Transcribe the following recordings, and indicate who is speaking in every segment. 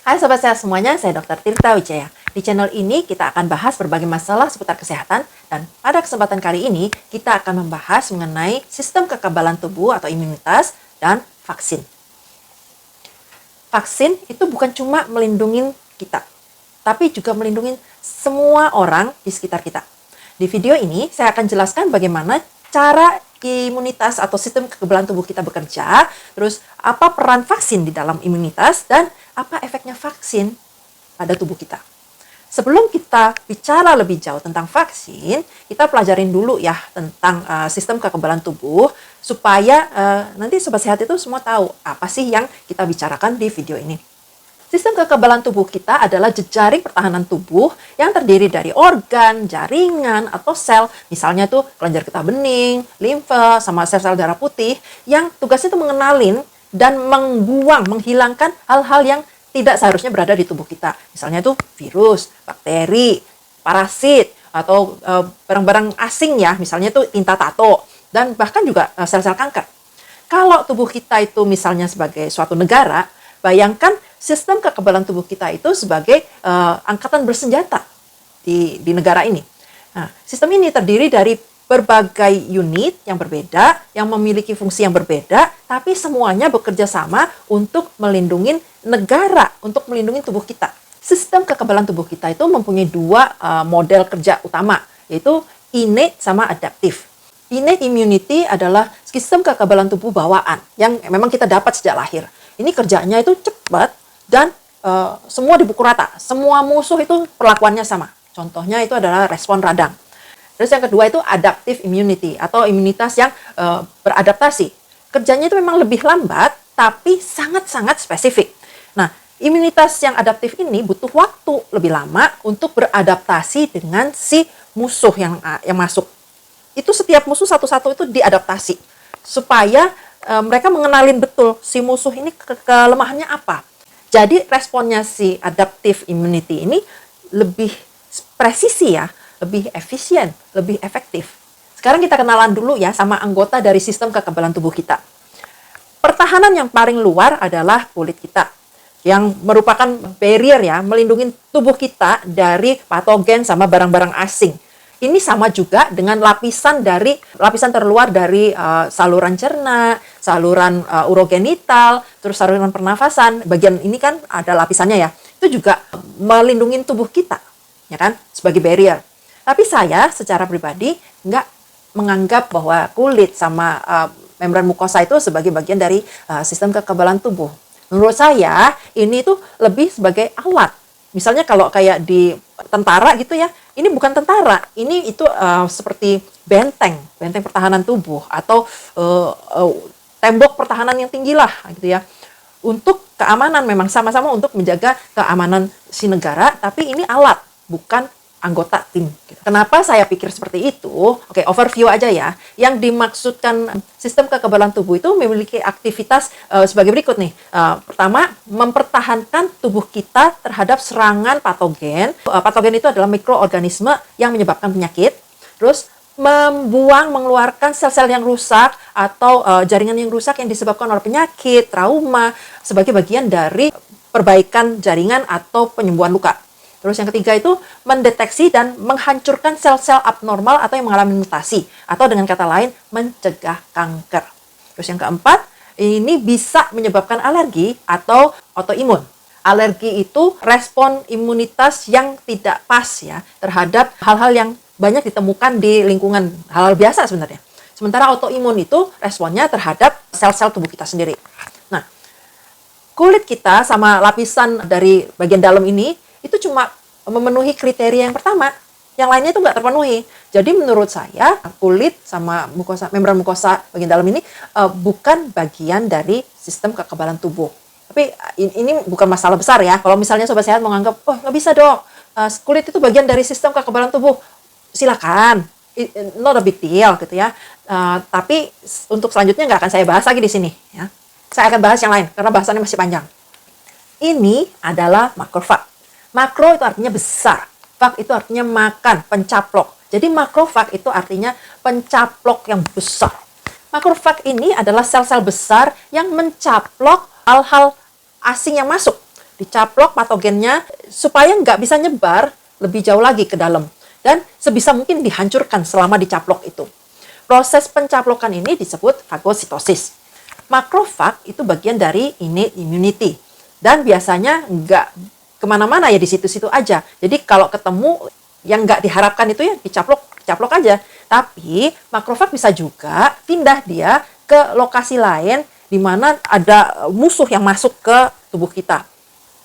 Speaker 1: Hai Sobat Sehat semuanya, saya Dr. Tirta Wijaya. Di channel ini kita akan bahas berbagai masalah seputar kesehatan dan pada kesempatan kali ini kita akan membahas mengenai sistem kekebalan tubuh atau imunitas dan vaksin. Vaksin itu bukan cuma melindungi kita, tapi juga melindungi semua orang di sekitar kita. Di video ini saya akan jelaskan bagaimana cara imunitas atau sistem kekebalan tubuh kita bekerja, terus apa peran vaksin di dalam imunitas, dan apa efeknya vaksin pada tubuh kita. Sebelum kita bicara lebih jauh tentang vaksin, kita pelajarin dulu ya tentang sistem kekebalan tubuh, supaya nanti Sobat Sehat itu semua tahu apa sih yang kita bicarakan di video ini. Sistem kekebalan tubuh kita adalah jejaring pertahanan tubuh yang terdiri dari organ, jaringan, atau sel. Misalnya tuh kelenjar getah bening, limfa, sama sel-sel darah putih yang tugasnya itu mengenalin dan menghilangkan hal-hal yang tidak seharusnya berada di tubuh kita. Misalnya tuh virus, bakteri, parasit, atau barang-barang asing ya, misalnya tuh tinta tato, dan bahkan juga sel-sel kanker. Kalau tubuh kita itu misalnya sebagai suatu negara, bayangkan sistem kekebalan tubuh kita itu sebagai angkatan bersenjata di negara ini. Nah, sistem ini terdiri dari berbagai unit yang berbeda, yang memiliki fungsi yang berbeda, tapi semuanya bekerja sama untuk melindungi negara, untuk melindungi tubuh kita. Sistem kekebalan tubuh kita itu mempunyai dua model kerja utama, yaitu innate sama adaptif. Innate immunity adalah sistem kekebalan tubuh bawaan yang memang kita dapat sejak lahir. Ini kerjanya itu cepat dan semua dipukul rata. Semua musuh itu perlakuannya sama. Contohnya itu adalah respon radang. Terus yang kedua itu adaptive immunity atau imunitas yang beradaptasi. Kerjanya itu memang lebih lambat tapi sangat-sangat spesifik. Nah, imunitas yang adaptif ini butuh waktu lebih lama untuk beradaptasi dengan si musuh yang masuk. Itu setiap musuh satu-satu itu diadaptasi supaya mereka mengenalin betul si musuh ini kelemahannya apa. Jadi responnya si adaptive immunity ini lebih presisi ya, lebih efisien, lebih efektif. Sekarang kita kenalan dulu ya sama anggota dari sistem kekebalan tubuh kita. Pertahanan yang paling luar adalah kulit kita, yang merupakan barrier ya, melindungi tubuh kita dari patogen sama barang-barang asing. Ini sama juga dengan lapisan terluar dari saluran cerna, saluran urogenital, terus saluran pernafasan. Bagian ini kan ada lapisannya ya. Itu juga melindungi tubuh kita, ya kan, sebagai barrier. Tapi saya secara pribadi nggak menganggap bahwa kulit sama membran mukosa itu sebagai bagian dari sistem kekebalan tubuh. Menurut saya ini tuh lebih sebagai alat. Misalnya kalau kayak di tentara gitu ya, ini bukan tentara, ini itu seperti benteng pertahanan tubuh atau tembok pertahanan yang tinggi lah gitu ya. Untuk keamanan memang sama-sama untuk menjaga keamanan si negara, tapi ini alat, bukan anggota tim. Kenapa saya pikir seperti itu? Oke, overview aja ya. Yang dimaksudkan sistem kekebalan tubuh itu memiliki aktivitas sebagai berikut nih. Pertama, mempertahankan tubuh kita terhadap serangan patogen. Patogen itu adalah mikroorganisme yang menyebabkan penyakit. Terus mengeluarkan sel-sel yang rusak atau jaringan yang rusak yang disebabkan oleh penyakit, trauma, sebagai bagian dari perbaikan jaringan atau penyembuhan luka. Terus yang ketiga itu mendeteksi dan menghancurkan sel-sel abnormal atau yang mengalami mutasi. Atau dengan kata lain, mencegah kanker. Terus yang keempat, ini bisa menyebabkan alergi atau autoimun. Alergi itu respon imunitas yang tidak pas ya terhadap hal-hal yang banyak ditemukan di lingkungan, hal-hal biasa sebenarnya. Sementara autoimun itu responnya terhadap sel-sel tubuh kita sendiri. Nah, kulit kita sama lapisan dari bagian dalam ini itu cuma memenuhi kriteria yang pertama, yang lainnya itu nggak terpenuhi. Jadi menurut saya kulit sama mukosa, membran mukosa bagian dalam ini bukan bagian dari sistem kekebalan tubuh. Tapi ini bukan masalah besar ya. Kalau misalnya Sobat Sehat menganggap, oh nggak bisa dok, kulit itu bagian dari sistem kekebalan tubuh, silakan, not a big deal gitu ya. Tapi untuk selanjutnya nggak akan saya bahas lagi di sini ya. Saya akan bahas yang lain karena bahasannya masih panjang. Ini adalah makrofag. Makro itu artinya besar, fag itu artinya makan, pencaplok. Jadi makrofag itu artinya pencaplok yang besar. Makrofag ini adalah sel-sel besar yang mencaplok hal-hal asing yang masuk. dicaplok patogennya supaya nggak bisa nyebar lebih jauh lagi ke dalam. Dan sebisa mungkin dihancurkan selama dicaplok itu. Proses pencaplokan ini disebut fagositosis. Makrofag itu bagian dari innate immunity. Dan biasanya nggak kemana-mana ya, di situ-situ aja. Jadi kalau ketemu yang nggak diharapkan itu ya dicaplok aja. Tapi makrofag bisa juga pindah dia ke lokasi lain di mana ada musuh yang masuk ke tubuh kita.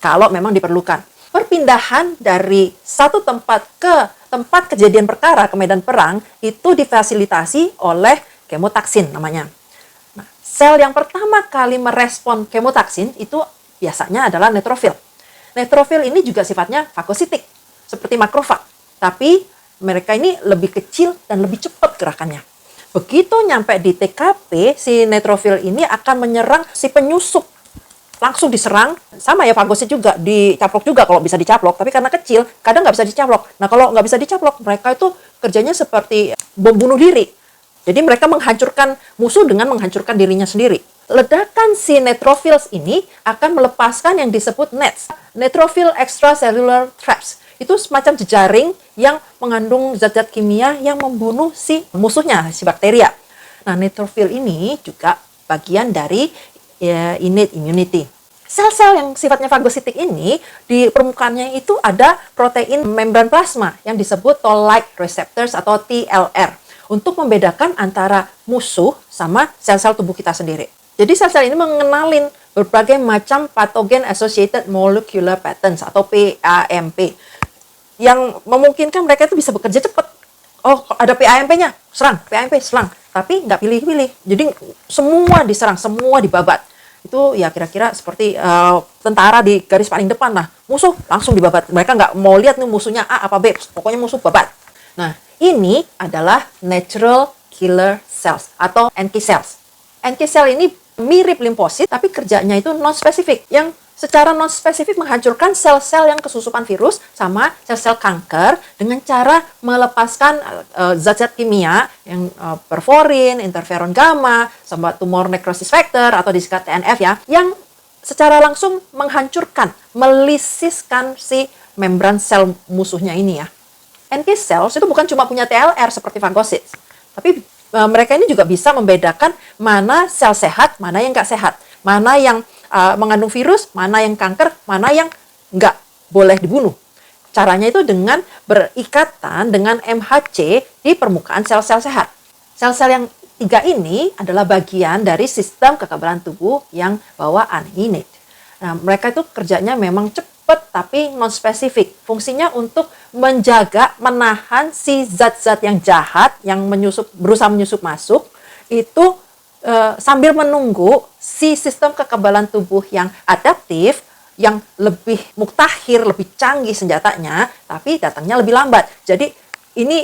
Speaker 1: Kalau memang diperlukan. Perpindahan dari satu tempat ke tempat kejadian perkara, ke medan perang, itu difasilitasi oleh kemotaksin namanya. Nah, sel yang pertama kali merespon kemotaksin itu biasanya adalah neutrofil. Neutrofil ini juga sifatnya fagositik, seperti makrofag. Tapi mereka ini lebih kecil dan lebih cepat gerakannya. Begitu nyampe di TKP, si neutrofil ini akan menyerang si penyusup. Langsung diserang, sama ya fagosit juga, dicaplok juga kalau bisa dicaplok, tapi karena kecil, kadang nggak bisa dicaplok. Nah kalau nggak bisa dicaplok, mereka itu kerjanya seperti bom bunuh diri. Jadi mereka menghancurkan musuh dengan menghancurkan dirinya sendiri. Ledakan si neutrophils ini akan melepaskan yang disebut NETs, Neutrophil Extracellular Traps. Itu semacam jejaring yang mengandung zat-zat kimia yang membunuh si musuhnya, si bakteria. Nah neutrophil ini juga bagian dari innate immunity. Sel-sel yang sifatnya fagositik ini, di permukaannya itu ada protein membran plasma yang disebut toll-like receptors atau TLR untuk membedakan antara musuh sama sel-sel tubuh kita sendiri. Jadi sel-sel ini mengenalin berbagai macam pathogen associated molecular patterns atau PAMP yang memungkinkan mereka itu bisa bekerja cepat. Oh, ada PAMP-nya, serang, PAMP serang. Tapi nggak pilih-pilih. Jadi semua diserang, semua dibabat. Itu ya kira-kira seperti tentara di garis paling depan lah. Musuh langsung dibabat. Mereka nggak mau lihat nih musuhnya A apa B. Pokoknya musuh babat. Nah, ini adalah natural killer cells atau NK cells. NK cell ini mirip limfosit, tapi kerjanya itu non-spesifik. Yang secara non-spesifik menghancurkan sel-sel yang kesusupan virus sama sel-sel kanker dengan cara melepaskan zat-zat kimia yang perforin, interferon gamma, sama tumor necrosis factor atau disingkat TNF ya, yang secara langsung menghancurkan, melisiskan si membran sel musuhnya ini ya. NK cells itu bukan cuma punya TLR seperti fagosit, tapi mereka ini juga bisa membedakan mana sel sehat, mana yang nggak sehat, mana yang mengandung virus, mana yang kanker, mana yang nggak boleh dibunuh. Caranya itu dengan berikatan dengan MHC di permukaan sel-sel sehat. Sel-sel yang 3 ini adalah bagian dari sistem kekebalan tubuh yang bawaan innate. Nah, mereka itu kerjanya memang cepat tapi non-spesifik. Fungsinya untuk menjaga, menahan si zat-zat yang jahat yang berusaha menyusup masuk itu sambil menunggu si sistem kekebalan tubuh yang adaptif, yang lebih muktakhir, lebih canggih senjatanya, tapi datangnya lebih lambat. Jadi ini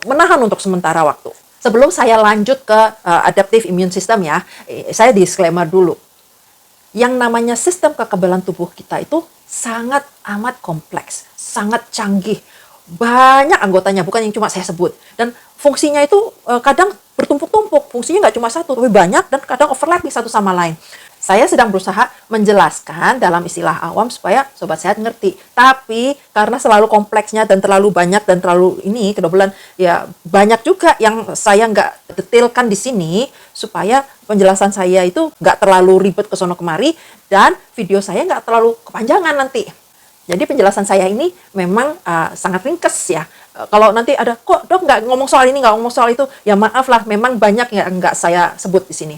Speaker 1: menahan untuk sementara waktu. Sebelum saya lanjut ke adaptive immune system ya, saya disclaimer dulu. Yang namanya sistem kekebalan tubuh kita itu sangat amat kompleks, sangat canggih. Banyak anggotanya, bukan yang cuma saya sebut. Dan fungsinya itu kadang bertumpuk-tumpuk. Fungsinya nggak cuma satu, tapi banyak dan kadang overlapping satu sama lain. Saya sedang berusaha menjelaskan dalam istilah awam supaya Sobat Sehat ngerti. Tapi karena selalu kompleksnya dan terlalu banyak dan terlalu ini, kedobelan, ya banyak juga yang saya nggak detailkan di sini supaya penjelasan saya itu nggak terlalu ribet ke sono kemari dan video saya nggak terlalu kepanjangan nanti. Jadi penjelasan saya ini memang sangat ringkes ya. Kalau nanti ada, kok dok nggak ngomong soal ini, nggak ngomong soal itu, ya maaf lah, memang banyak yang nggak saya sebut di sini.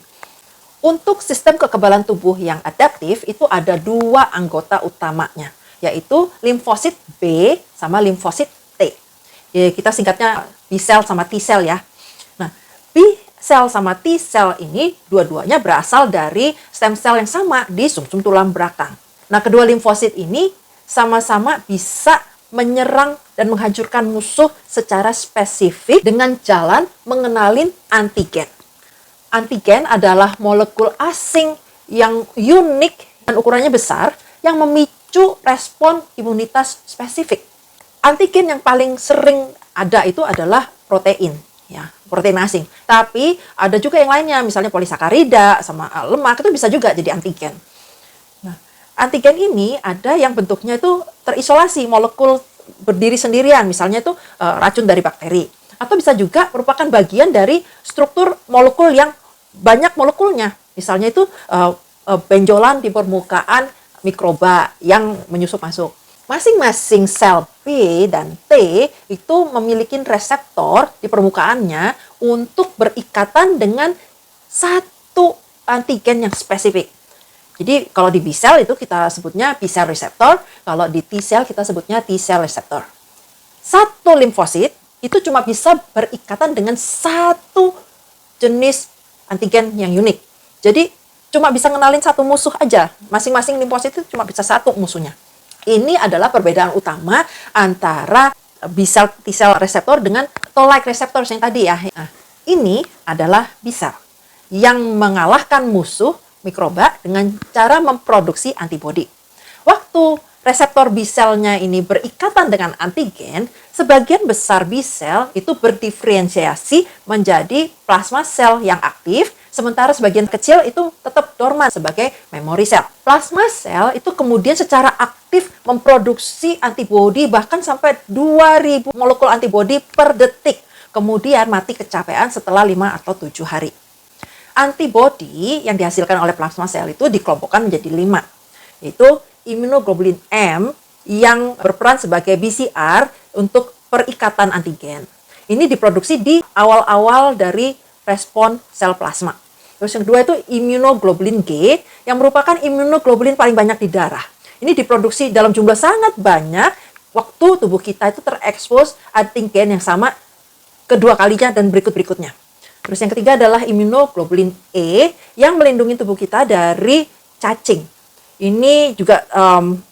Speaker 1: Untuk sistem kekebalan tubuh yang adaptif itu ada 2 anggota utamanya, yaitu limfosit B sama limfosit T. Ya, kita singkatnya B cell sama T cell ya. Nah, B cell sama T cell ini dua-duanya berasal dari stem cell yang sama di sumsum tulang belakang. Nah, kedua limfosit ini sama-sama bisa menyerang dan menghancurkan musuh secara spesifik dengan jalan mengenalin antigen. Antigen adalah molekul asing yang unik dan ukurannya besar yang memicu respon imunitas spesifik. Antigen yang paling sering ada itu adalah protein, ya, protein asing. Tapi ada juga yang lainnya, misalnya polisakarida sama lemak, itu bisa juga jadi antigen. Nah, Antigen ini ada yang bentuknya itu terisolasi, molekul berdiri sendirian, misalnya itu racun dari bakteri. Atau bisa juga merupakan bagian dari struktur molekul yang banyak molekulnya. Misalnya itu benjolan di permukaan mikroba yang menyusup masuk. Masing-masing sel B dan T itu memiliki reseptor di permukaannya untuk berikatan dengan satu antigen yang spesifik. Jadi kalau di B cell itu kita sebutnya B cell receptor, kalau di T cell kita sebutnya T cell receptor. Satu limfosit itu cuma bisa berikatan dengan satu jenis antigen yang unik. Jadi cuma bisa ngenalin satu musuh aja. Masing-masing limfosit itu cuma bisa satu musuhnya. Ini adalah perbedaan utama antara B cell T cell receptor dengan toll-like receptor yang tadi ya. Nah, ini adalah B cell yang mengalahkan musuh mikroba dengan cara memproduksi antibodi. Waktu reseptor B cell-nya ini berikatan dengan antigen, sebagian besar B cell itu berdiferensiasi menjadi plasma cell yang aktif, sementara sebagian kecil itu tetap dorman sebagai memory cell. Plasma cell itu kemudian secara aktif memproduksi antibodi bahkan sampai 2000 molekul antibodi per detik. Kemudian mati kecapean setelah 5 atau 7 hari. Antibodi yang dihasilkan oleh plasma sel itu dikelompokkan menjadi 5, yaitu immunoglobulin M yang berperan sebagai BCR untuk perikatan antigen. Ini diproduksi di awal-awal dari respon sel plasma. Terus yang kedua itu immunoglobulin G yang merupakan immunoglobulin paling banyak di darah. Ini diproduksi dalam jumlah sangat banyak waktu tubuh kita itu terekspos antigen yang sama kedua kalinya dan berikut-berikutnya. Terus yang ketiga adalah immunoglobulin E yang melindungi tubuh kita dari cacing. Ini juga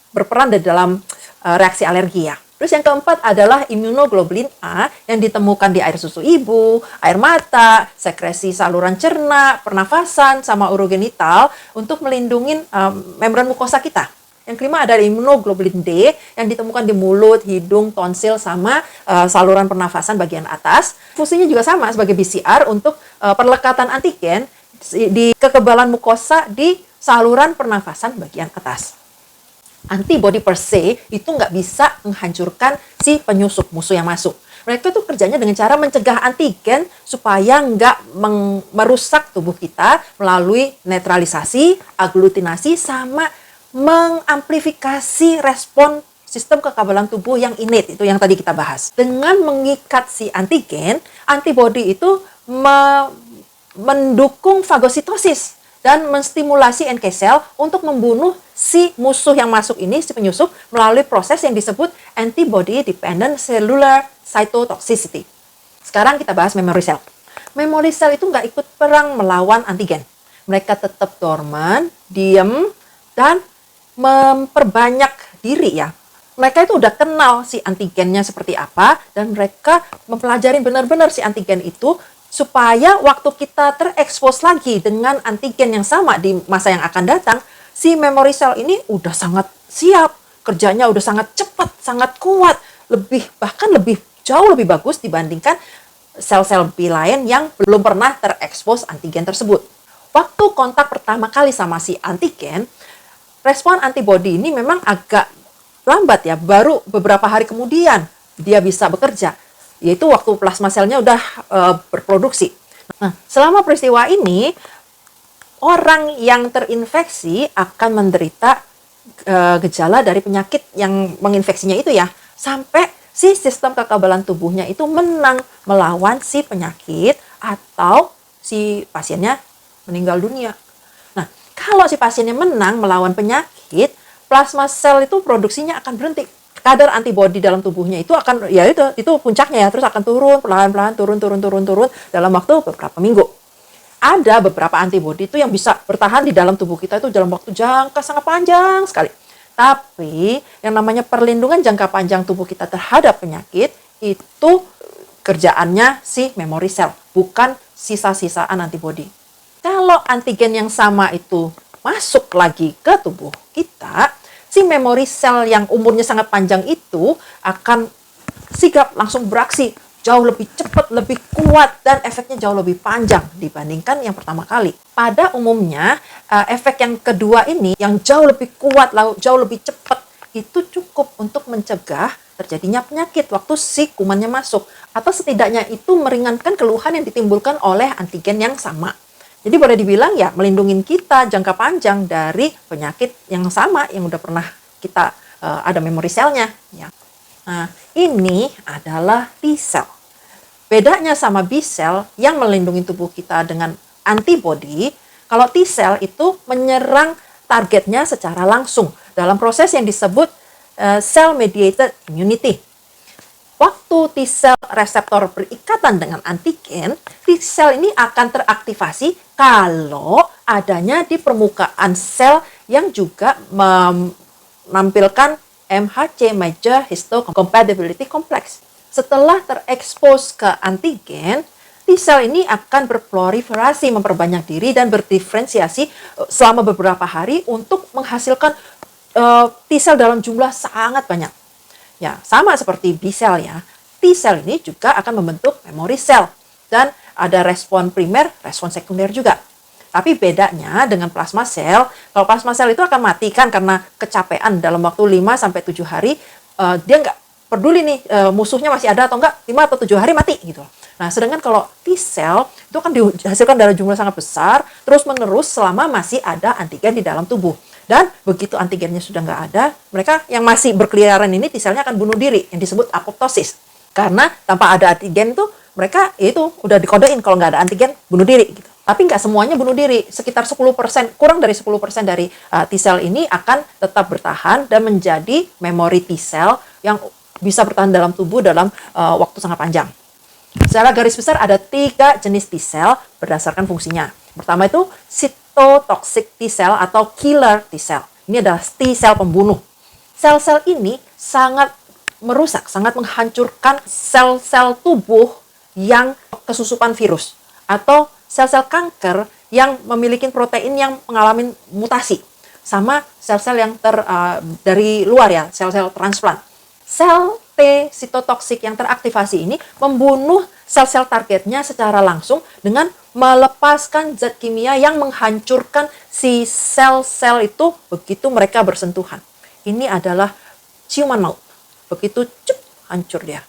Speaker 1: berperan di dalam reaksi alergi ya. Terus yang keempat adalah immunoglobulin A yang ditemukan di air susu ibu, air mata, sekresi saluran cerna, pernafasan, sama urogenital untuk melindungi membran mukosa kita. Yang kelima adalah immunoglobulin D yang ditemukan di mulut, hidung, tonsil, sama saluran pernafasan bagian atas. Fungsinya juga sama sebagai BCR untuk perlekatan antigen di kekebalan mukosa di saluran pernafasan bagian atas. Antibody per se itu nggak bisa menghancurkan si penyusup musuh yang masuk. Mereka tuh kerjanya dengan cara mencegah antigen supaya nggak merusak tubuh kita melalui netralisasi, aglutinasi, sama mengamplifikasi respon sistem kekebalan tubuh yang innate, itu yang tadi kita bahas. Dengan mengikat si antigen, antibodi itu mendukung fagositosis dan menstimulasi NK cell untuk membunuh si musuh yang masuk ini, si penyusup, melalui proses yang disebut antibody dependent cellular cytotoxicity. Sekarang kita bahas memory cell. Memory cell itu nggak ikut perang melawan antigen. Mereka tetap dorman, diem, dan memperbanyak diri ya. Mereka itu udah kenal si antigennya seperti apa, dan mereka mempelajari benar-benar si antigen itu supaya waktu kita terekspos lagi dengan antigen yang sama di masa yang akan datang, si memory cell ini udah sangat siap, kerjanya udah sangat cepat, sangat kuat, bahkan jauh lebih bagus dibandingkan sel-sel B lain yang belum pernah terekspos antigen tersebut. Waktu kontak pertama kali sama si antigen, respon antibodi ini memang agak lambat ya, baru beberapa hari kemudian dia bisa bekerja, yaitu waktu plasma selnya udah berproduksi. Nah, selama peristiwa ini, orang yang terinfeksi akan menderita gejala dari penyakit yang menginfeksinya itu ya, sampai si sistem kekebalan tubuhnya itu menang melawan si penyakit atau si pasiennya meninggal dunia. Nah, kalau si pasiennya menang melawan penyakit, plasma sel itu produksinya akan berhenti. Kadar antibodi dalam tubuhnya itu akan, ya itu puncaknya ya, terus akan turun, perlahan-lahan turun dalam waktu beberapa minggu. Ada beberapa antibodi itu yang bisa bertahan di dalam tubuh kita itu dalam waktu jangka sangat panjang sekali. Tapi yang namanya perlindungan jangka panjang tubuh kita terhadap penyakit itu kerjaannya si memory cell, bukan sisa-sisaan antibodi. Kalau antigen yang sama itu masuk lagi ke tubuh kita, si memory cell yang umurnya sangat panjang itu akan sigap langsung beraksi jauh lebih cepat, lebih kuat, dan efeknya jauh lebih panjang dibandingkan yang pertama kali. Pada umumnya, efek yang kedua ini, yang jauh lebih kuat, jauh lebih cepat, itu cukup untuk mencegah terjadinya penyakit waktu si kumannya masuk. Atau setidaknya itu meringankan keluhan yang ditimbulkan oleh antigen yang sama. Jadi boleh dibilang ya melindungi kita jangka panjang dari penyakit yang sama yang udah pernah kita ada memori selnya. Ya. Nah, ini adalah T-cell. Bedanya sama B-cell yang melindungi tubuh kita dengan antibody, kalau T-cell itu menyerang targetnya secara langsung dalam proses yang disebut cell-mediated immunity. Waktu T-cell reseptor berikatan dengan antigen, T-cell ini akan teraktivasi kalau adanya di permukaan sel yang juga menampilkan MHC, Major Histocompatibility Complex. Setelah terekspos ke antigen, T-cell ini akan berproliferasi, memperbanyak diri dan berdiferensiasi selama beberapa hari untuk menghasilkan T-cell dalam jumlah sangat banyak. Ya, sama seperti B-cell ya. T-cell ini juga akan membentuk memory cell dan ada respon primer, respon sekunder juga. Tapi bedanya dengan plasma cell, kalau plasma cell itu akan mati kan karena kecapean dalam waktu 5 sampai 7 hari, dia nggak peduli nih musuhnya masih ada atau enggak, 5 atau 7 hari mati gitu. Nah, sedangkan kalau T-cell itu kan dihasilkan dalam jumlah sangat besar, terus-menerus selama masih ada antigen di dalam tubuh. Dan begitu antigennya sudah nggak ada, mereka yang masih berkeliaran ini T-cellnya akan bunuh diri, yang disebut apoptosis. Karena tanpa ada antigen tuh, mereka itu udah dikodein kalau nggak ada antigen, bunuh diri. Gitu. Tapi nggak semuanya bunuh diri, sekitar 10%, kurang dari 10% dari T-cell ini akan tetap bertahan dan menjadi memori T-cell yang bisa bertahan dalam tubuh dalam waktu sangat panjang. Secara garis besar ada 3 jenis T-cell berdasarkan fungsinya. Pertama itu cytotoxic T-cell atau killer T-cell. Ini adalah T-cell pembunuh. Sel-sel ini sangat merusak, sangat menghancurkan sel-sel tubuh yang kesusupan virus atau sel-sel kanker yang memiliki protein yang mengalami mutasi. Sama sel-sel yang dari luar ya, sel-sel transplant. Sel T sitotoksik yang teraktivasi ini membunuh sel-sel targetnya secara langsung dengan melepaskan zat kimia yang menghancurkan si sel-sel itu begitu mereka bersentuhan. Ini adalah ciuman maut. Begitu hancur dia.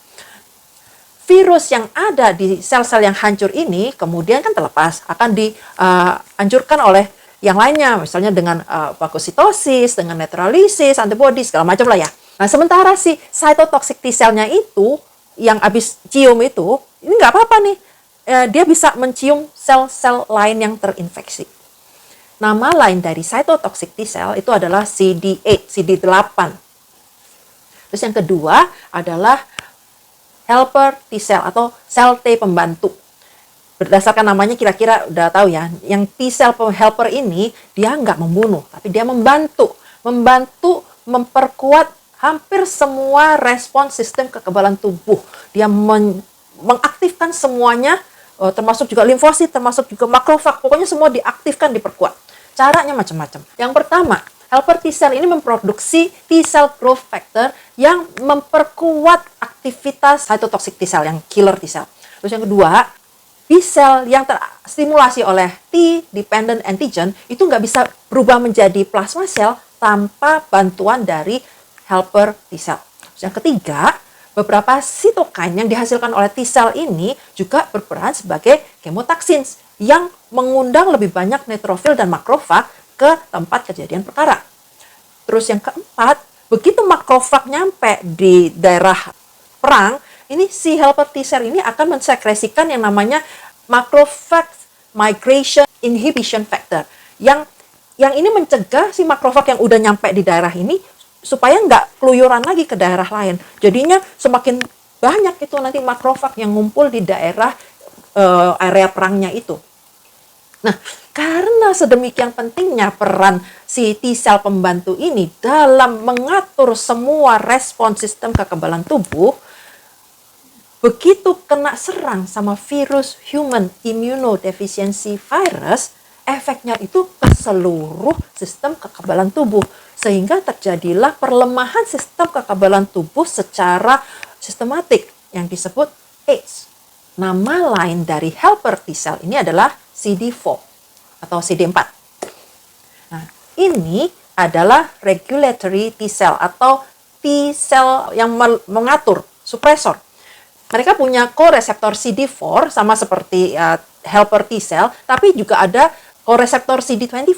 Speaker 1: Virus yang ada di sel-sel yang hancur ini kemudian kan terlepas, akan dihancurkan oleh yang lainnya, misalnya dengan fagositosis, dengan netralisis, antibody, segala macam lah ya. Nah, sementara si cytotoxic T-cell-nya itu, yang habis cium itu, ini nggak apa-apa nih. Dia bisa mencium sel-sel lain yang terinfeksi. Nama lain dari cytotoxic T-cell itu adalah CD8. Terus yang kedua adalah helper T-cell atau sel T pembantu. Berdasarkan namanya kira-kira udah tahu ya, yang T-cell helper ini dia nggak membunuh, tapi dia membantu memperkuat hampir semua respon sistem kekebalan tubuh. Dia mengaktifkan semuanya, termasuk juga limfosit, termasuk juga makrofag. Pokoknya semua diaktifkan, diperkuat. Caranya macam-macam. Yang pertama, helper T-cell ini memproduksi T-cell growth factor yang memperkuat aktivitas cytotoxic T-cell, yang killer T-cell. Terus yang kedua, B-cell yang terstimulasi oleh T-dependent antigen itu nggak bisa berubah menjadi plasma cell tanpa bantuan dari helper T-cell. Yang ketiga, beberapa sitokin yang dihasilkan oleh T-cell ini juga berperan sebagai chemotaxins yang mengundang lebih banyak neutrofil dan makrofag ke tempat kejadian perkara. Terus yang keempat, begitu makrofag nyampe di daerah perang, ini si helper T-cell ini akan mensekresikan yang namanya macrophage migration inhibition factor. Yang ini mencegah si makrofag yang udah nyampe di daerah ini supaya nggak keluyuran lagi ke daerah lain. Jadinya semakin banyak itu nanti makrofag yang ngumpul di daerah area perangnya itu. Nah, karena sedemikian pentingnya peran si T-cell pembantu ini dalam mengatur semua respon sistem kekebalan tubuh, begitu kena serang sama virus human immunodeficiency virus, efeknya itu ke seluruh sistem kekebalan tubuh. Sehingga terjadilah perlemahan sistem kekebalan tubuh secara sistematik yang disebut AIDS. Nama lain dari helper T-cell ini adalah CD4 atau CD4. Nah, ini adalah regulatory T-cell atau T-cell yang mengatur, supresor. Mereka punya koreseptor CD4 sama seperti helper T-cell, tapi juga ada koreseptor CD25.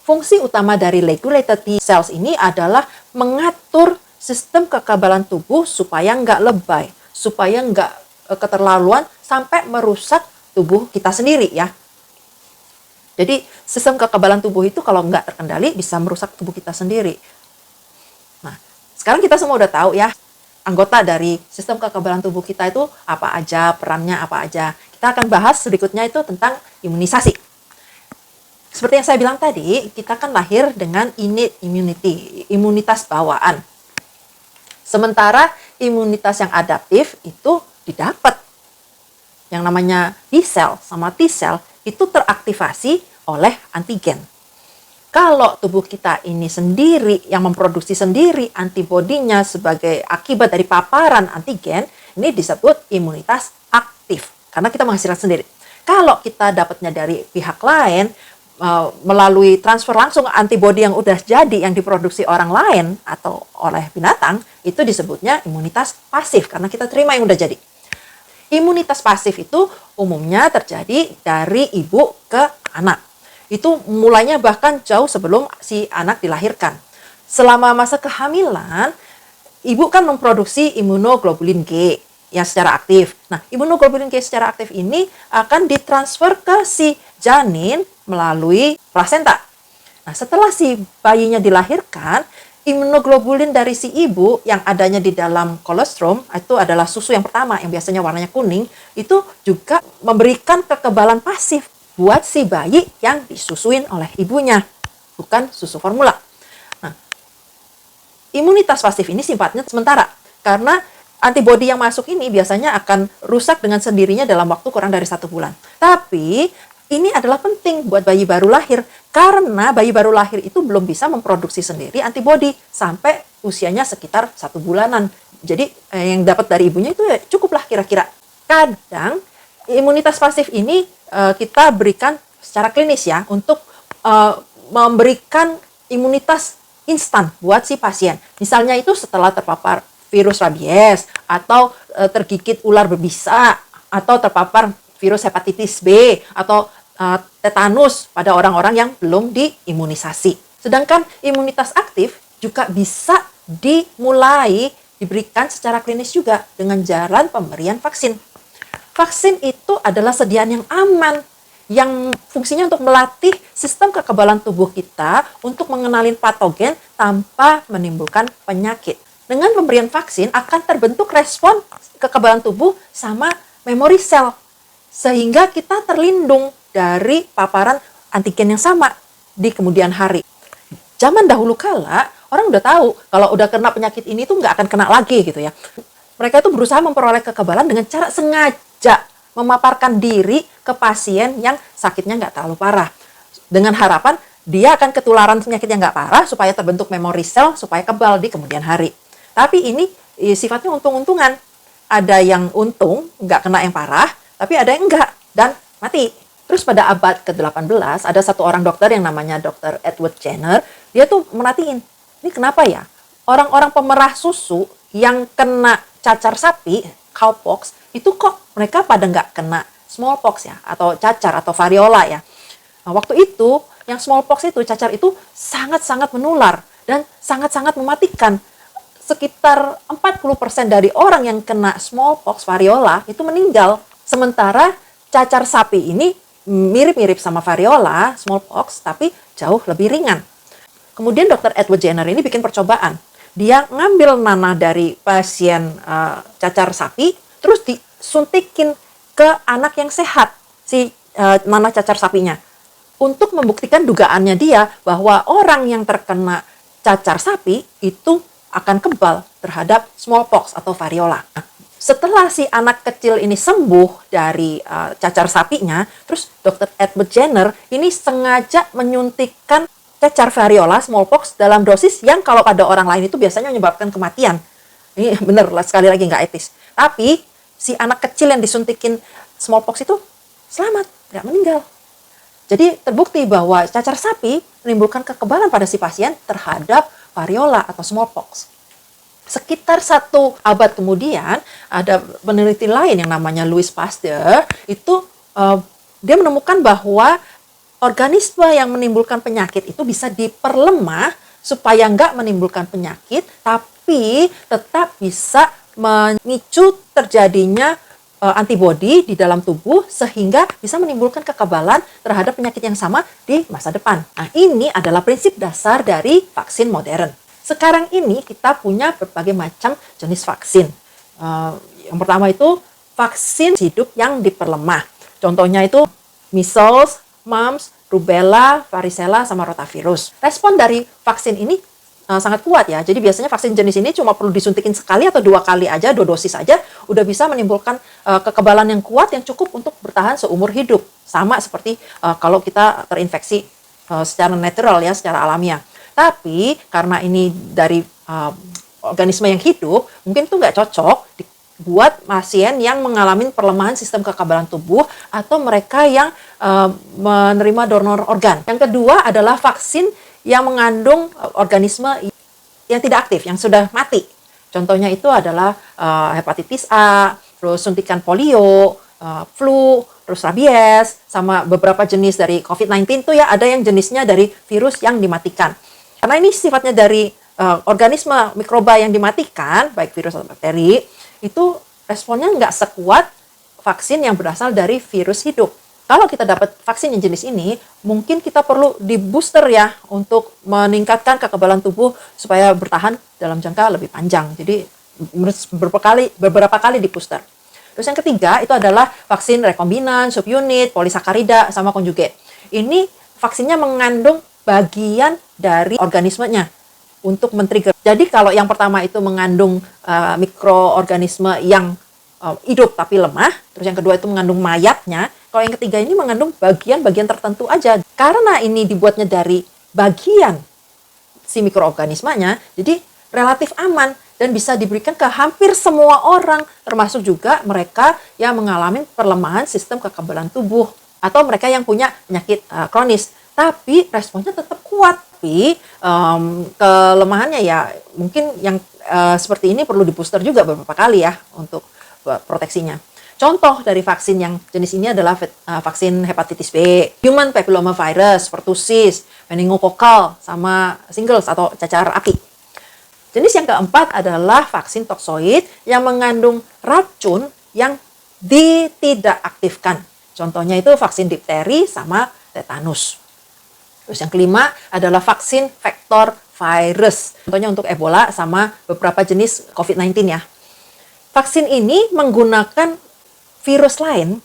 Speaker 1: Fungsi utama dari regulator T-cells ini adalah mengatur sistem kekebalan tubuh supaya nggak lebay, supaya nggak keterlaluan sampai merusak tubuh kita sendiri ya. Jadi sistem kekebalan tubuh itu kalau nggak terkendali bisa merusak tubuh kita sendiri. Nah, sekarang kita semua udah tahu ya, anggota dari sistem kekebalan tubuh kita itu apa aja, perannya apa aja. Kita akan bahas berikutnya itu tentang imunisasi. Seperti yang saya bilang tadi, kita kan lahir dengan innate immunity, imunitas bawaan. Sementara imunitas yang adaptif itu didapat. Yang namanya B-cell sama T-cell itu teraktivasi oleh antigen. Kalau tubuh kita ini sendiri yang memproduksi sendiri antibodinya sebagai akibat dari paparan antigen, ini disebut imunitas aktif karena kita menghasilkan sendiri. Kalau kita dapatnya dari pihak lain melalui transfer langsung antibodi yang udah jadi yang diproduksi orang lain atau oleh binatang, itu disebutnya imunitas pasif karena kita terima yang udah jadi. Imunitas pasif itu umumnya terjadi dari ibu ke anak. Itu mulainya bahkan jauh sebelum si anak dilahirkan. Selama masa kehamilan, ibu kan memproduksi imunoglobulin G yang secara aktif. Nah, imunoglobulin G secara aktif ini akan ditransfer ke si janin melalui plasenta. Nah, setelah si bayinya dilahirkan, imunoglobulin dari si ibu yang adanya di dalam kolostrum, itu adalah susu yang pertama yang biasanya warnanya kuning, itu juga memberikan kekebalan pasif buat si bayi yang disusuin oleh ibunya, bukan susu formula. Nah, imunitas pasif ini sifatnya sementara, karena antibodi yang masuk ini biasanya akan rusak dengan sendirinya dalam waktu kurang dari 1 bulan. Tapi ini adalah penting buat bayi baru lahir, karena bayi baru lahir itu belum bisa memproduksi sendiri antibodi sampai usianya sekitar 1 bulanan. Jadi yang dapat dari ibunya itu ya cukuplah kira-kira. Kadang imunitas pasif ini kita berikan secara klinis ya untuk memberikan imunitas instan buat si pasien. Misalnya itu setelah terpapar virus rabies atau tergigit ular berbisa atau terpapar virus hepatitis B atau tetanus pada orang-orang yang belum diimunisasi. Sedangkan imunitas aktif juga bisa dimulai diberikan secara klinis juga dengan jalan pemberian vaksin. Vaksin itu adalah sediaan yang aman yang fungsinya untuk melatih sistem kekebalan tubuh kita untuk mengenalin patogen tanpa menimbulkan penyakit. Dengan pemberian vaksin akan terbentuk respon kekebalan tubuh sama memori sel sehingga kita terlindung dari paparan antigen yang sama di kemudian hari. Zaman dahulu kala, orang udah tahu kalau udah kena penyakit ini tuh nggak akan kena lagi gitu ya. Mereka itu berusaha memperoleh kekebalan dengan cara sengaja memaparkan diri ke pasien yang sakitnya nggak terlalu parah. Dengan harapan dia akan ketularan penyakit yang nggak parah supaya terbentuk memori sel supaya kebal di kemudian hari. Tapi ini sifatnya untung-untungan. Ada yang untung, nggak kena yang parah, tapi ada yang enggak dan mati. Terus pada abad ke-18 ada satu orang dokter yang namanya Dr. Edward Jenner. Dia tuh merhatiin, ini kenapa ya orang-orang pemerah susu yang kena cacar sapi, cowpox, itu kok mereka pada nggak kena smallpox ya atau cacar atau variola ya. Nah, waktu itu yang smallpox itu, cacar itu sangat-sangat menular dan sangat-sangat mematikan. Sekitar 40% dari orang yang kena smallpox variola itu meninggal. Sementara cacar sapi ini mirip-mirip sama variola, smallpox, tapi jauh lebih ringan. Kemudian Dr. Edward Jenner ini bikin percobaan. Dia ngambil nanah dari pasien cacar sapi, terus disuntikin ke anak yang sehat, si nanah cacar sapinya. Untuk membuktikan dugaannya dia bahwa orang yang terkena cacar sapi itu akan kebal terhadap smallpox atau variola. Setelah si anak kecil ini sembuh dari cacar sapinya, terus Dr. Edward Jenner ini sengaja menyuntikkan cacar variola smallpox dalam dosis yang kalau pada orang lain itu biasanya menyebabkan kematian. Ini bener sekali lagi nggak etis. Tapi si anak kecil yang disuntikin smallpox itu selamat, nggak meninggal. Jadi terbukti bahwa cacar sapi menimbulkan kekebalan pada si pasien terhadap variola atau smallpox. Sekitar 1 abad kemudian, ada peneliti lain yang namanya Louis Pasteur, itu dia menemukan bahwa organisme yang menimbulkan penyakit itu bisa diperlemah supaya nggak menimbulkan penyakit, tapi tetap bisa memicu terjadinya antibodi di dalam tubuh sehingga bisa menimbulkan kekebalan terhadap penyakit yang sama di masa depan. Nah, ini adalah prinsip dasar dari vaksin modern. Sekarang ini kita punya berbagai macam jenis vaksin. Yang pertama itu vaksin hidup yang diperlemah. Contohnya itu measles, mumps, rubella, varicella, sama rotavirus. Respon dari vaksin ini sangat kuat ya. Jadi biasanya vaksin jenis ini cuma perlu disuntikin sekali atau 2 kali aja, 2 dosis aja, udah bisa menimbulkan kekebalan yang kuat yang cukup untuk bertahan seumur hidup. Sama seperti kalau kita terinfeksi secara natural ya, secara alamiah. Tapi karena ini dari organisme yang hidup, mungkin itu nggak cocok buat pasien yang mengalami perlemahan sistem kekebalan tubuh atau mereka yang menerima donor organ. Yang kedua adalah vaksin yang mengandung organisme yang tidak aktif, yang sudah mati. Contohnya itu adalah hepatitis A, terus suntikan polio, flu, terus rabies, sama beberapa jenis dari COVID-19 itu ya ada yang jenisnya dari virus yang dimatikan. Karena ini sifatnya dari organisme mikroba yang dimatikan, baik virus atau bakteri, itu responnya nggak sekuat vaksin yang berasal dari virus hidup. Kalau kita dapat vaksin yang jenis ini, mungkin kita perlu di booster ya untuk meningkatkan kekebalan tubuh supaya bertahan dalam jangka lebih panjang. Jadi beberapa kali di booster. Terus yang ketiga itu adalah vaksin rekombinan, subunit, polisakarida, sama konjuget. Ini vaksinnya mengandung bagian dari organismenya untuk men-trigger. Jadi kalau yang pertama itu mengandung mikroorganisme yang hidup tapi lemah, terus yang kedua itu mengandung mayatnya, kalau yang ketiga ini mengandung bagian-bagian tertentu aja. Karena ini dibuatnya dari bagian si mikroorganismenya, jadi relatif aman dan bisa diberikan ke hampir semua orang, termasuk juga mereka yang mengalami perlemahan sistem kekebalan tubuh atau mereka yang punya penyakit kronis. Tapi responnya tetap kuat. Tapi kelemahannya ya mungkin yang seperti ini perlu di booster juga beberapa kali ya untuk proteksinya. Contoh dari vaksin yang jenis ini adalah vaksin hepatitis B, human papillomavirus, pertussis, meningokokal, sama shingles atau cacar api. Jenis yang keempat adalah vaksin toksoid yang mengandung racun yang tidak aktifkan. Contohnya itu vaksin difteri sama tetanus. Terus yang kelima adalah vaksin vektor virus. Contohnya untuk Ebola sama beberapa jenis COVID-19 ya. Vaksin ini menggunakan virus lain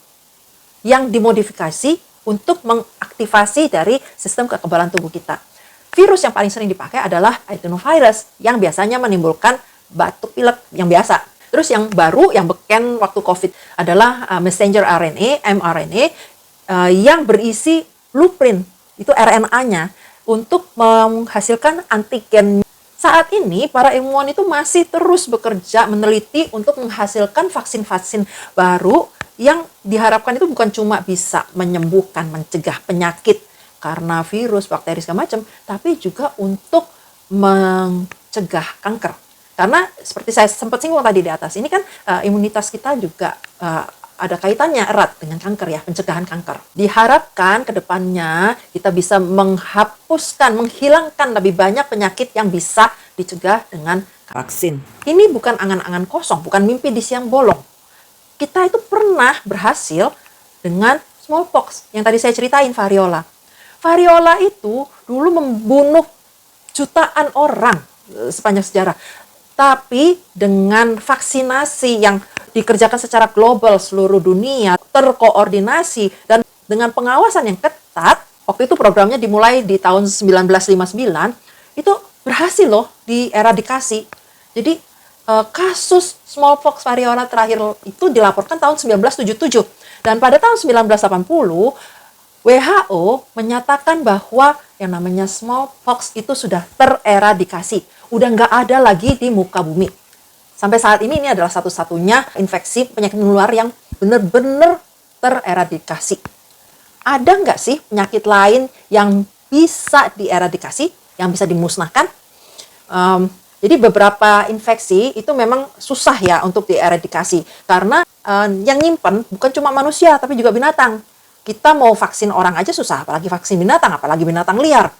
Speaker 1: yang dimodifikasi untuk mengaktifasi dari sistem kekebalan tubuh kita. Virus yang paling sering dipakai adalah adenovirus yang biasanya menimbulkan batuk pilek yang biasa. Terus yang baru, yang beken waktu COVID adalah messenger RNA, mRNA, yang berisi blueprint, itu RNA-nya, untuk menghasilkan antigen. Saat ini, para ilmuwan itu masih terus bekerja meneliti untuk menghasilkan vaksin-vaksin baru yang diharapkan itu bukan cuma bisa menyembuhkan, mencegah penyakit karena virus, bakteri, segala macam, tapi juga untuk mencegah kanker. Karena seperti saya sempat singgung tadi di atas, ini kan imunitas kita juga ada kaitannya erat dengan kanker ya, pencegahan kanker. Diharapkan ke depannya kita bisa menghapuskan, menghilangkan lebih banyak penyakit yang bisa dicegah dengan vaksin. Ini bukan angan-angan kosong, bukan mimpi di siang bolong. Kita itu pernah berhasil dengan smallpox yang tadi saya ceritain, variola. Variola itu dulu membunuh jutaan orang sepanjang sejarah. Tapi dengan vaksinasi yang dikerjakan secara global seluruh dunia, terkoordinasi, dan dengan pengawasan yang ketat, waktu itu programnya dimulai di tahun 1959, itu berhasil loh dieradikasi. Jadi kasus smallpox variola terakhir itu dilaporkan tahun 1977. Dan pada tahun 1980, WHO menyatakan bahwa yang namanya smallpox itu sudah tereradikasi. Udah nggak ada lagi di muka bumi. Sampai saat ini adalah satu-satunya infeksi penyakit menular yang benar-benar tereradikasi. Ada nggak sih penyakit lain yang bisa dieradikasi, yang bisa dimusnahkan? Jadi beberapa infeksi itu memang susah ya untuk dieradikasi. Karena yang nyimpen bukan cuma manusia, tapi juga binatang. Kita mau vaksin orang aja susah, apalagi vaksin binatang, apalagi binatang liar.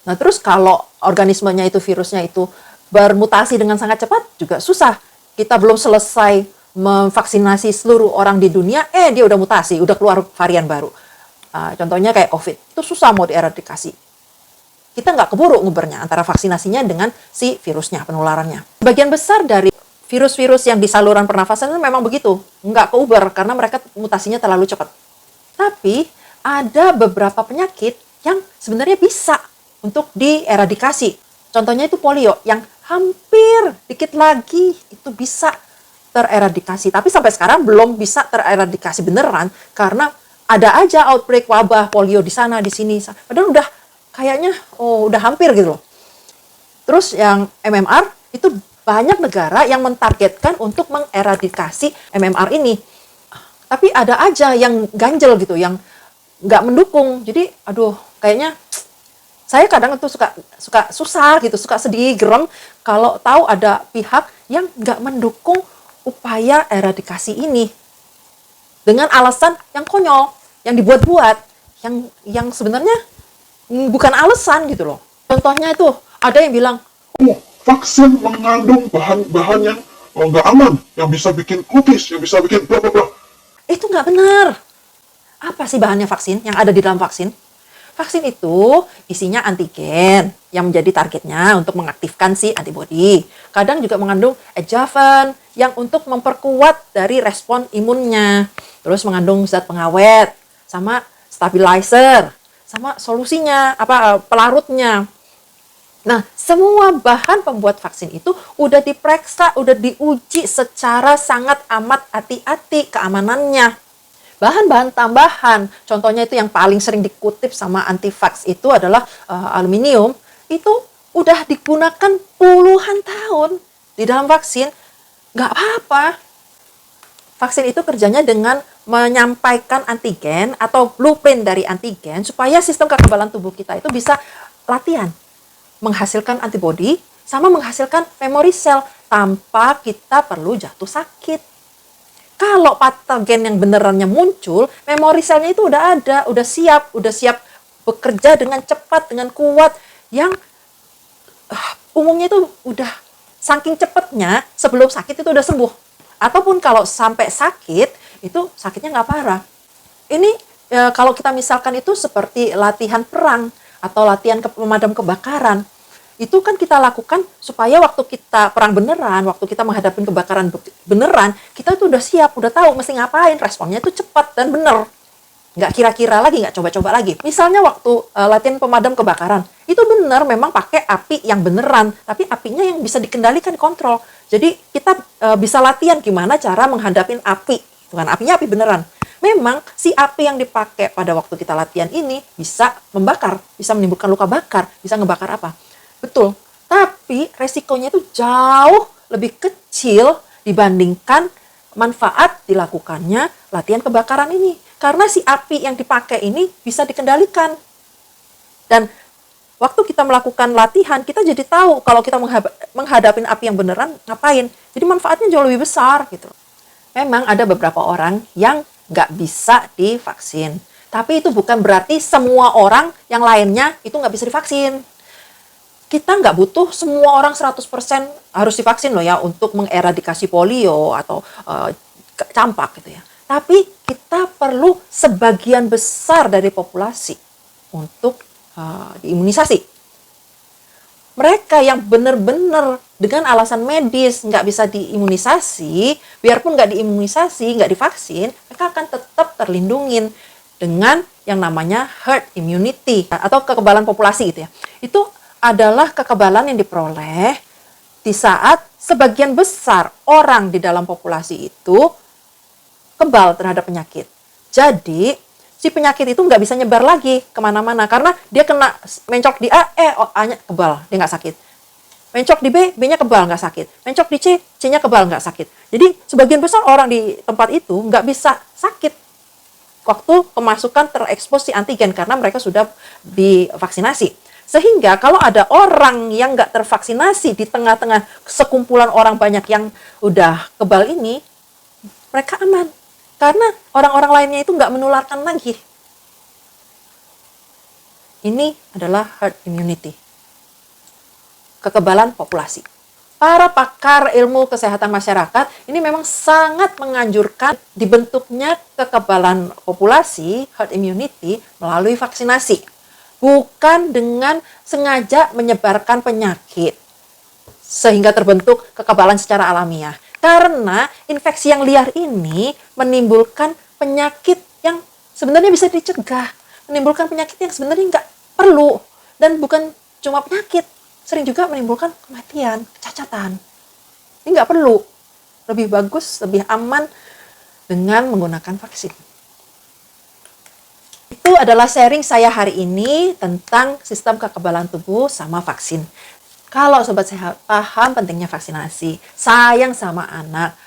Speaker 1: Nah terus kalau organismenya itu, virusnya itu bermutasi dengan sangat cepat juga susah. Kita belum selesai memvaksinasi seluruh orang di dunia, dia udah mutasi, udah keluar varian baru. Contohnya kayak COVID, itu susah mau dieradikasi. Kita nggak keburu ngubernya antara vaksinasinya dengan si virusnya, penularannya. Bagian besar dari virus-virus yang di saluran pernafasan itu memang begitu, nggak keuber karena mereka mutasinya terlalu cepat. Tapi ada beberapa penyakit yang sebenarnya bisa untuk dieradikasi. Contohnya itu polio yang hampir dikit lagi itu bisa tereradikasi. Tapi sampai sekarang belum bisa tereradikasi beneran karena ada aja outbreak wabah polio di sana, di sini. Padahal udah kayaknya udah hampir gitu loh. Terus yang MMR itu banyak negara yang mentargetkan untuk mengeradikasi MMR ini. Tapi ada aja yang ganjel gitu, yang nggak mendukung. Jadi aduh kayaknya saya kadang itu suka susah gitu, suka sedih, gerem kalau tahu ada pihak yang nggak mendukung upaya eradikasi ini dengan alasan yang konyol, yang dibuat-buat, yang sebenarnya bukan alasan gitu loh. Contohnya itu ada yang bilang,
Speaker 2: vaksin mengandung bahan-bahan yang nggak aman, yang bisa bikin kutis, yang bisa bikin bla bla bla.
Speaker 1: itu nggak benar. Apa sih bahannya vaksin yang ada di dalam vaksin? Vaksin itu isinya antigen yang menjadi targetnya untuk mengaktifkan si antibodi. Kadang juga mengandung adjuvan yang untuk memperkuat dari respon imunnya. Terus mengandung zat pengawet, sama stabilizer, sama solusinya, pelarutnya. Nah, semua bahan pembuat vaksin itu udah diperiksa, udah diuji secara sangat amat hati-hati keamanannya. Bahan-bahan tambahan, contohnya itu yang paling sering dikutip sama anti-vax itu adalah aluminium, itu udah digunakan puluhan tahun di dalam vaksin. Nggak apa-apa. Vaksin itu kerjanya dengan menyampaikan antigen atau blueprint dari antigen supaya sistem kekebalan tubuh kita itu bisa latihan, menghasilkan antibodi, sama menghasilkan memory cell tanpa kita perlu jatuh sakit. Kalau patogen yang benerannya muncul, memori selnya itu udah ada, udah siap bekerja dengan cepat, dengan kuat, yang umumnya itu udah saking cepatnya sebelum sakit itu udah sembuh. Ataupun kalau sampai sakit, itu sakitnya nggak parah. Ini kalau kita misalkan itu seperti latihan perang atau latihan pemadam kebakaran, itu kan kita lakukan supaya waktu kita perang beneran, waktu kita menghadapi kebakaran beneran, kita tuh udah siap, udah tahu mesti ngapain, responnya itu cepat dan bener. Nggak kira-kira lagi, nggak coba-coba lagi. Misalnya waktu latihan pemadam kebakaran, itu bener memang pakai api yang beneran, tapi apinya yang bisa dikendalikan, kontrol. Jadi kita bisa latihan gimana cara menghadapi api, bukan apinya api beneran. Memang si api yang dipakai pada waktu kita latihan ini bisa membakar, bisa menimbulkan luka bakar, bisa ngebakar apa. Betul, tapi resikonya itu jauh lebih kecil dibandingkan manfaat dilakukannya latihan kebakaran ini. Karena si api yang dipakai ini bisa dikendalikan. Dan waktu kita melakukan latihan, kita jadi tahu kalau kita menghadapi api yang beneran, ngapain. Jadi manfaatnya jauh lebih besar gitu. Memang ada beberapa orang yang nggak bisa divaksin. Tapi itu bukan berarti semua orang yang lainnya itu nggak bisa divaksin. Kita nggak butuh semua orang 100% harus divaksin loh ya untuk mengeradikasi polio atau campak gitu ya. Tapi kita perlu sebagian besar dari populasi untuk diimunisasi. Mereka yang benar-benar dengan alasan medis nggak bisa diimunisasi, biarpun nggak diimunisasi, nggak divaksin, mereka akan tetap terlindungin dengan yang namanya herd immunity atau kekebalan populasi gitu ya. Itu adalah kekebalan yang diperoleh di saat sebagian besar orang di dalam populasi itu kebal terhadap penyakit. Jadi, si penyakit itu nggak bisa nyebar lagi kemana-mana karena dia kena mencok di A, A-nya kebal, dia nggak sakit. Mencok di B, B-nya kebal nggak sakit. Mencok di C, C-nya kebal nggak sakit. Jadi sebagian besar orang di tempat itu nggak bisa sakit waktu kemasukan terekspos si antigen karena mereka sudah divaksinasi. Sehingga kalau ada orang yang nggak tervaksinasi di tengah-tengah sekumpulan orang banyak yang udah kebal ini, mereka aman. Karena orang-orang lainnya itu nggak menularkan lagi. Ini adalah herd immunity. Kekebalan populasi. Para pakar ilmu kesehatan masyarakat ini memang sangat menganjurkan dibentuknya kekebalan populasi, herd immunity, melalui vaksinasi. Bukan dengan sengaja menyebarkan penyakit sehingga terbentuk kekebalan secara alamiah. Karena infeksi yang liar ini menimbulkan penyakit yang sebenarnya bisa dicegah. Menimbulkan penyakit yang sebenarnya nggak perlu. Dan bukan cuma penyakit, sering juga menimbulkan kematian, kecacatan. Ini nggak perlu. Lebih bagus, lebih aman dengan menggunakan vaksin. Itu adalah sharing saya hari ini tentang sistem kekebalan tubuh sama vaksin. Kalau sobat sehat paham pentingnya vaksinasi, sayang sama anak,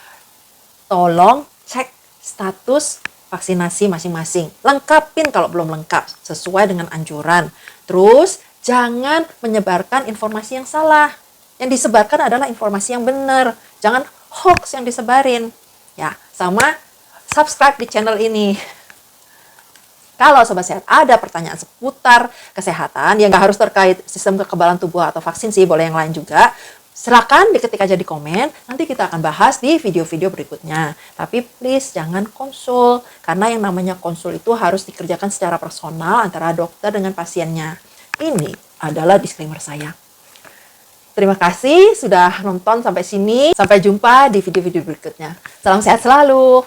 Speaker 1: tolong cek status vaksinasi masing-masing. Lengkapin kalau belum lengkap, sesuai dengan anjuran. Terus, jangan menyebarkan informasi yang salah. Yang disebarkan adalah informasi yang benar. Jangan hoax yang disebarin. Ya, sama subscribe di channel ini. Kalau sobat sehat ada pertanyaan seputar kesehatan yang nggak harus terkait sistem kekebalan tubuh atau vaksin sih, boleh yang lain juga. Silakan diketik aja di komen, nanti kita akan bahas di video-video berikutnya. Tapi please jangan konsul, karena yang namanya konsul itu harus dikerjakan secara personal antara dokter dengan pasiennya. Ini adalah disclaimer saya. Terima kasih sudah nonton sampai sini. Sampai jumpa di video-video berikutnya. Salam sehat selalu.